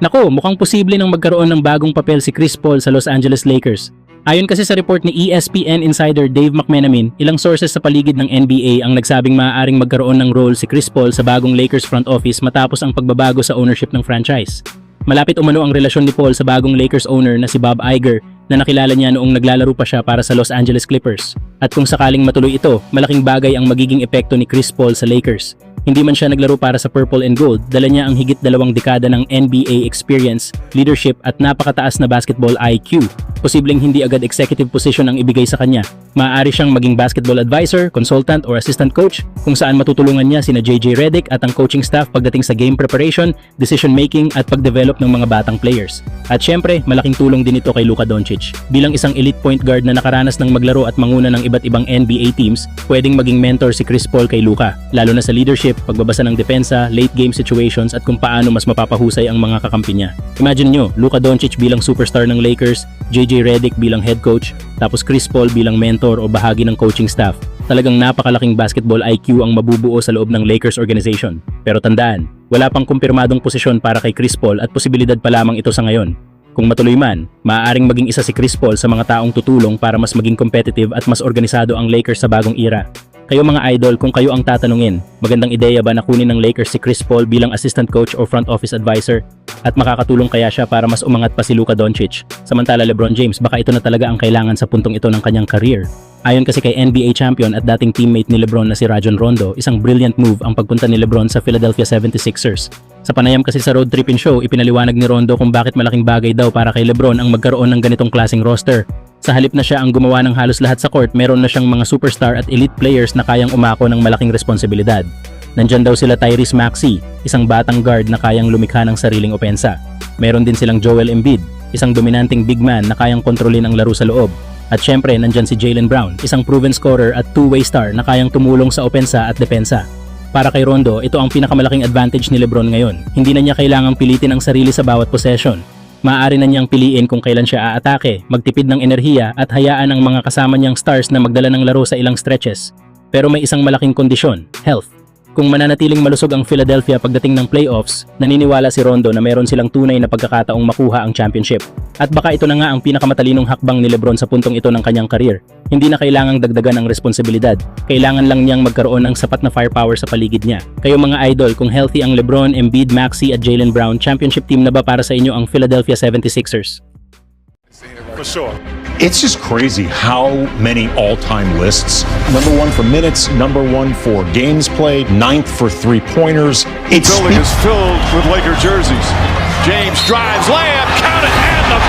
Nako, mukhang posible nang magkaroon ng bagong papel si Chris Paul sa Los Angeles Lakers. Ayon kasi sa report ni ESPN insider Dave McMenamin, ilang sources sa paligid ng NBA ang nagsabing maaaring magkaroon ng role si Chris Paul sa bagong Lakers front office matapos ang pagbabago sa ownership ng franchise. Malapit umano ang relasyon ni Paul sa bagong Lakers owner na si Bob Iger na nakilala niya noong naglalaro pa siya para sa Los Angeles Clippers. At kung sakaling matuloy ito, malaking bagay ang magiging epekto ni Chris Paul sa Lakers. Hindi man siya naglaro para sa Purple and Gold, dala niya ang higit 2 dekada ng NBA experience, leadership at napakataas na basketball IQ. Posibleng hindi agad executive position ang ibigay sa kanya. Maaari siyang maging basketball advisor, consultant or assistant coach kung saan matutulungan niya sina JJ Redick at ang coaching staff pagdating sa game preparation, decision making at pagdevelop ng mga batang players. At syempre, malaking tulong din ito kay Luka Doncic. Bilang isang elite point guard na nakaranas ng maglaro at manguna ng iba't ibang NBA teams, pwedeng maging mentor si Chris Paul kay Luka, lalo na sa leadership, pagbabasa ng depensa, late game situations at kung paano mas mapapahusay ang mga kakampi niya. Imagine nyo, Luka Doncic bilang superstar ng Lakers, JJ Redick bilang head coach, tapos Chris Paul bilang mentor o bahagi ng coaching staff. Talagang napakalaking basketball IQ ang mabubuo sa loob ng Lakers organization. Pero tandaan, wala pang kumpirmadong posisyon para kay Chris Paul at posibilidad pa lamang ito sa ngayon. Kung matuloy man, maaaring maging isa si Chris Paul sa mga taong tutulong para mas maging competitive at mas organisado ang Lakers sa bagong era. Kayo mga idol, kung kayo ang tatanungin, magandang ideya ba na kunin ng Lakers si Chris Paul bilang assistant coach o front office advisor? At makakatulong kaya siya para mas umangat pa si Luka Doncic? Samantala LeBron James, baka ito na talaga ang kailangan sa puntong ito ng kanyang career. Ayon kasi kay NBA champion at dating teammate ni LeBron na si Rajon Rondo, isang brilliant move ang pagpunta ni LeBron sa Philadelphia 76ers. Sa panayam kasi sa Road Trippin' Show, ipinaliwanag ni Rondo kung bakit malaking bagay daw para kay LeBron ang magkaroon ng ganitong klaseng roster. Sa halip na siya ang gumawa ng halos lahat sa court, meron na siyang mga superstar at elite players na kayang umako ng malaking responsibilidad. Nandyan daw sila Tyrese Maxey, isang batang guard na kayang lumikha ng sariling opensa. Meron din silang Joel Embiid, isang dominanting big man na kayang kontrolin ang laro sa loob. At syempre, nandyan si Jaylen Brown, isang proven scorer at two-way star na kayang tumulong sa opensa at depensa. Para kay Rondo, ito ang pinakamalaking advantage ni LeBron ngayon. Hindi na niya kailangang pilitin ang sarili sa bawat possession. Maaari na niyang piliin kung kailan siya aatake, magtipid ng enerhiya at hayaan ang mga kasama niyang stars na magdala ng laro sa ilang stretches. Pero may isang malaking kondisyon, health. Kung mananatiling malusog ang Philadelphia pagdating ng playoffs, naniniwala si Rondo na meron silang tunay na pagkakataong makuha ang championship. At baka ito na nga ang pinakamatalinong hakbang ni LeBron sa puntong ito ng kanyang career. Hindi na kailangang dagdagan ang responsibilidad. Kailangan lang niyang magkaroon ng sapat na firepower sa paligid niya. Kayo mga idol, kung healthy ang LeBron, Embiid, Maxey at Jaylen Brown, championship team na ba para sa inyo ang Philadelphia 76ers? For sure. It's just crazy how many all-time lists. Number 1 for minutes, number 1 for games played, 9th for three-pointers. The building is filled with Laker jerseys. James drives, layup, count it, and the